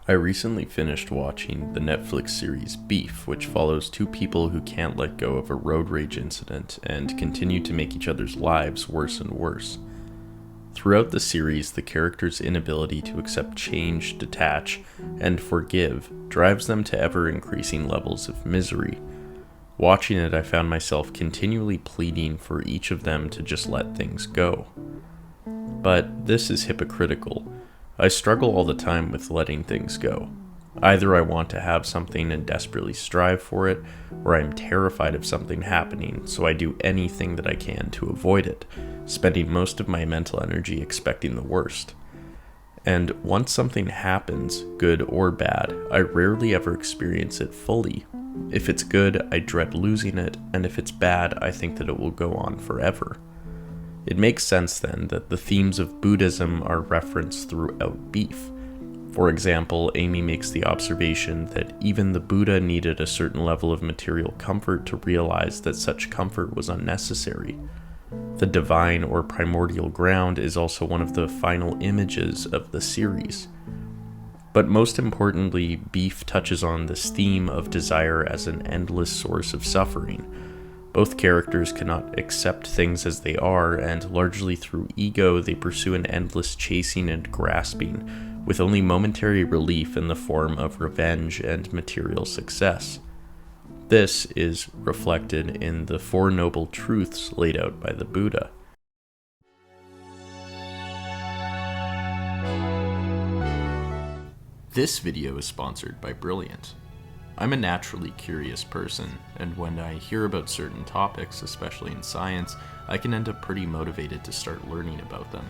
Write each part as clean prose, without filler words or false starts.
I recently finished watching the Netflix series Beef, which follows two people who can't let go of a road rage incident and continue to make each other's lives worse and worse. Throughout the series, the characters' inability to accept change, detach, and forgive drives them to ever-increasing levels of misery. Watching it, I found myself continually pleading for each of them to just let things go. But this is hypocritical. I struggle all the time with letting things go. Either I want to have something and desperately strive for it, or I'm terrified of something happening, so I do anything that I can to avoid it, spending most of my mental energy expecting the worst. And once something happens, good or bad, I rarely ever experience it fully. If it's good, I dread losing it, and if it's bad, I think that it will go on forever. It makes sense then that the themes of Buddhism are referenced throughout Beef. For example, Amy makes the observation that even the Buddha needed a certain level of material comfort to realize that such comfort was unnecessary. The divine or primordial ground is also one of the final images of the series. But most importantly, Beef touches on this theme of desire as an endless source of suffering. Both characters cannot accept things as they are, and largely through ego, they pursue an endless chasing and grasping, with only momentary relief in the form of revenge and material success. This is reflected in the Four Noble Truths laid out by the Buddha. This video is sponsored by Brilliant. I'm a naturally curious person, and when I hear about certain topics, especially in science, I can end up pretty motivated to start learning about them.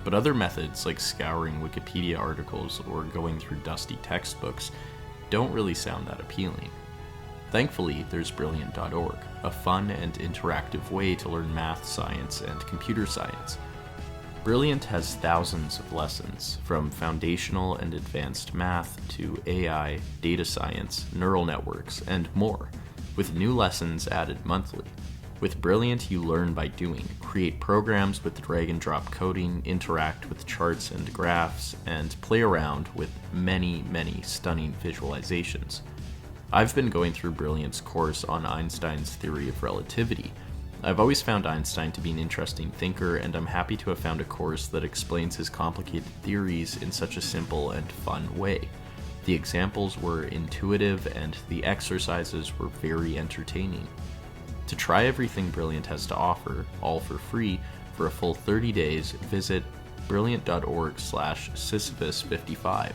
But other methods, like scouring Wikipedia articles or going through dusty textbooks, don't really sound that appealing. Thankfully, there's Brilliant.org, a fun and interactive way to learn math, science, and computer science. Brilliant has thousands of lessons, from foundational and advanced math to AI, data science, neural networks, and more, with new lessons added monthly. With Brilliant, you learn by doing, create programs with drag-and-drop coding, interact with charts and graphs, and play around with many stunning visualizations. I've been going through Brilliant's course on Einstein's theory of relativity. I've always found Einstein to be an interesting thinker, and I'm happy to have found a course that explains his complicated theories in such a simple and fun way. The examples were intuitive, and the exercises were very entertaining. To try everything Brilliant has to offer, all for free, for a full 30 days, visit brilliant.org/Sisyphus55.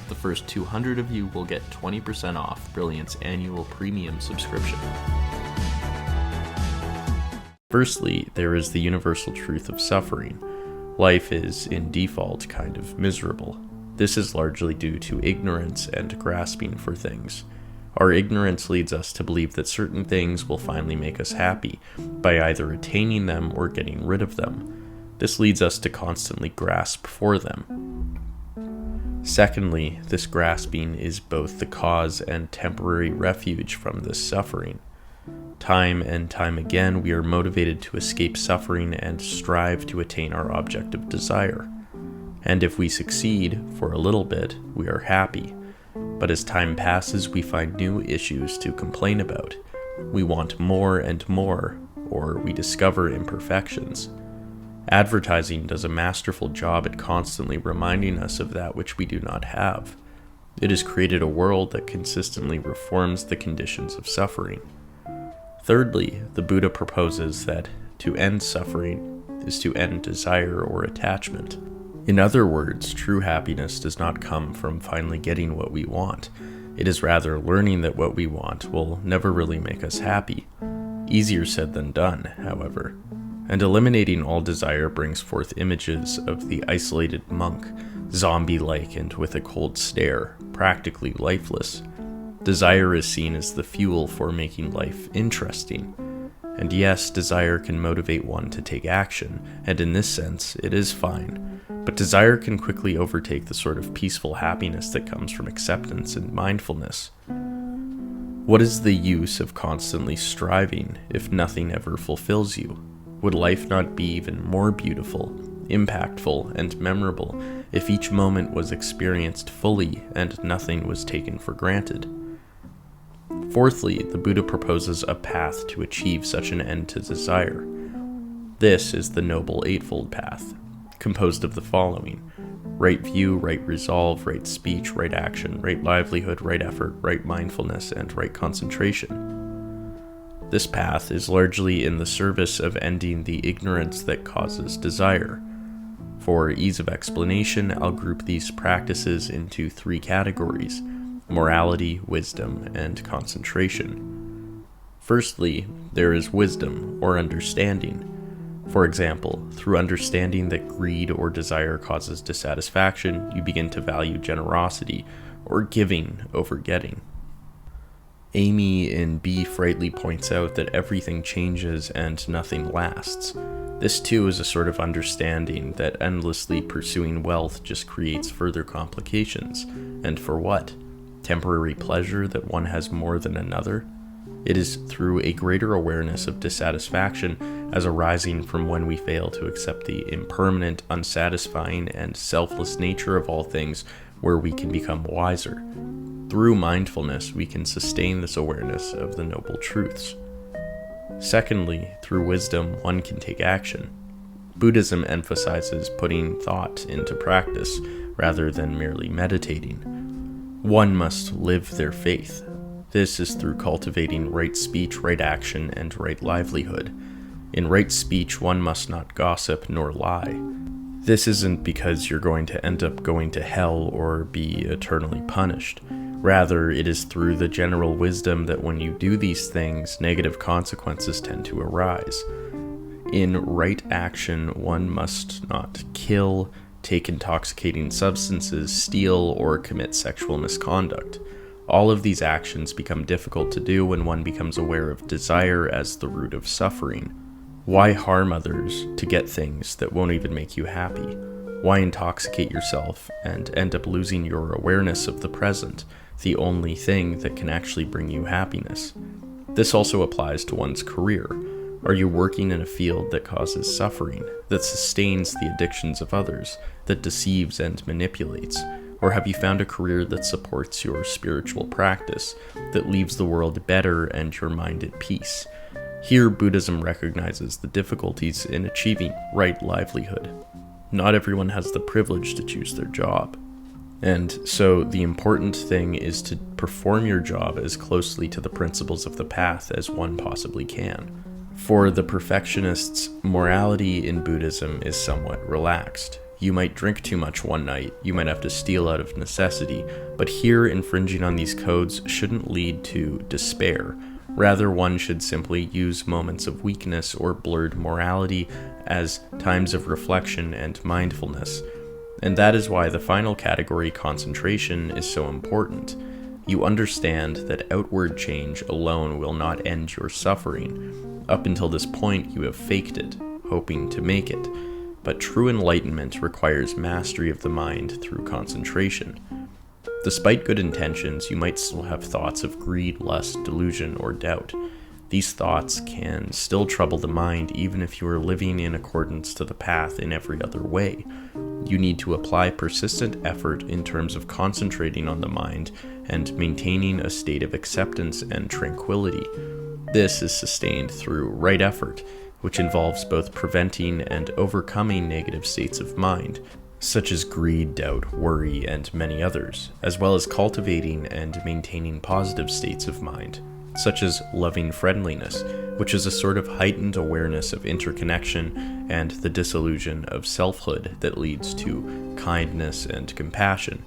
The first 200 of you will get 20% off Brilliant's annual premium subscription. Firstly, there is the universal truth of suffering. Life is, in default, kind of miserable. This is largely due to ignorance and grasping for things. Our ignorance leads us to believe that certain things will finally make us happy, by either attaining them or getting rid of them. This leads us to constantly grasp for them. Secondly, this grasping is both the cause and temporary refuge from this suffering. Time and time again, we are motivated to escape suffering and strive to attain our object of desire. And if we succeed, for a little bit, we are happy. But as time passes, we find new issues to complain about. We want more and more, or we discover imperfections. Advertising does a masterful job at constantly reminding us of that which we do not have. It has created a world that consistently reforms the conditions of suffering. Thirdly, the Buddha proposes that to end suffering is to end desire or attachment. In other words, true happiness does not come from finally getting what we want. It is rather learning that what we want will never really make us happy. Easier said than done, however. And eliminating all desire brings forth images of the isolated monk, zombie-like and with a cold stare, practically lifeless. Desire is seen as the fuel for making life interesting. And yes, desire can motivate one to take action, and in this sense, it is fine. But desire can quickly overtake the sort of peaceful happiness that comes from acceptance and mindfulness. What is the use of constantly striving if nothing ever fulfills you? Would life not be even more beautiful, impactful, and memorable if each moment was experienced fully and nothing was taken for granted. Fourthly, the Buddha proposes a path to achieve such an end to desire. This is the Noble Eightfold Path, composed of the following: right view, right resolve, right speech, right action, right livelihood, right effort, right mindfulness, and right concentration. This path is largely in the service of ending the ignorance that causes desire. For ease of explanation, I'll group these practices into 3 categories: morality, wisdom, and concentration. Firstly, there is wisdom, or understanding. For example, through understanding that greed or desire causes dissatisfaction, you begin to value generosity, or giving over getting. Amy in Beef rightly points out that everything changes and nothing lasts. This too is a sort of understanding that endlessly pursuing wealth just creates further complications. And for what? Temporary pleasure that one has more than another? It is through a greater awareness of dissatisfaction as arising from when we fail to accept the impermanent, unsatisfying, and selfless nature of all things where we can become wiser. Through mindfulness, we can sustain this awareness of the noble truths. Secondly, through wisdom, one can take action. Buddhism emphasizes putting thought into practice rather than merely meditating. One must live their faith. This is through cultivating right speech, right action, and right livelihood. In right speech, one must not gossip nor lie. This isn't because you're going to end up going to hell or be eternally punished. Rather, it is through the general wisdom that when you do these things, negative consequences tend to arise. In right action, one must not kill, take intoxicating substances, steal, or commit sexual misconduct. All of these actions become difficult to do when one becomes aware of desire as the root of suffering. Why harm others to get things that won't even make you happy? Why intoxicate yourself and end up losing your awareness of the present, the only thing that can actually bring you happiness? This also applies to one's career. Are you working in a field that causes suffering, that sustains the addictions of others, that deceives and manipulates? Or have you found a career that supports your spiritual practice, that leaves the world better and your mind at peace? Here, Buddhism recognizes the difficulties in achieving right livelihood. Not everyone has the privilege to choose their job. And so the important thing is to perform your job as closely to the principles of the path as one possibly can. For the perfectionists, morality in Buddhism is somewhat relaxed. You might drink too much one night, you might have to steal out of necessity, but here infringing on these codes shouldn't lead to despair. Rather, one should simply use moments of weakness or blurred morality as times of reflection and mindfulness. And that is why the final category, concentration, is so important. You understand that outward change alone will not end your suffering. Up until this point, you have faked it, hoping to make it. But true enlightenment requires mastery of the mind through concentration. Despite good intentions, you might still have thoughts of greed, lust, delusion, or doubt. These thoughts can still trouble the mind even if you are living in accordance to the path in every other way. You need to apply persistent effort in terms of concentrating on the mind and maintaining a state of acceptance and tranquility. This is sustained through right effort, which involves both preventing and overcoming negative states of mind, such as greed, doubt, worry, and many others, as well as cultivating and maintaining positive states of mind, such as loving friendliness, which is a sort of heightened awareness of interconnection and the disillusion of selfhood that leads to kindness and compassion.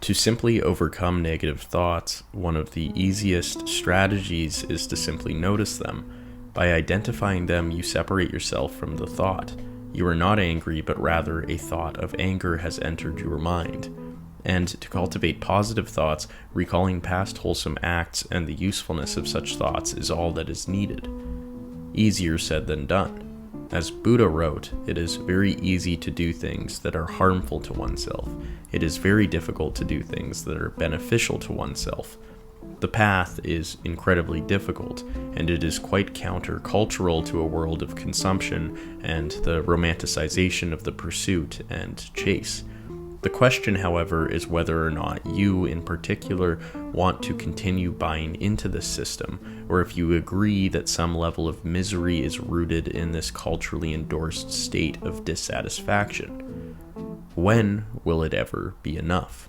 To simply overcome negative thoughts, one of the easiest strategies is to simply notice them. By identifying them, you separate yourself from the thought. You are not angry, but rather a thought of anger has entered your mind. And to cultivate positive thoughts, recalling past wholesome acts and the usefulness of such thoughts is all that is needed. Easier said than done. As Buddha wrote, it is very easy to do things that are harmful to oneself. It is very difficult to do things that are beneficial to oneself. The path is incredibly difficult, and it is quite counter-cultural to a world of consumption and the romanticization of the pursuit and chase. The question, however, is whether or not you, in particular, want to continue buying into this system, or if you agree that some level of misery is rooted in this culturally endorsed state of dissatisfaction. When will it ever be enough?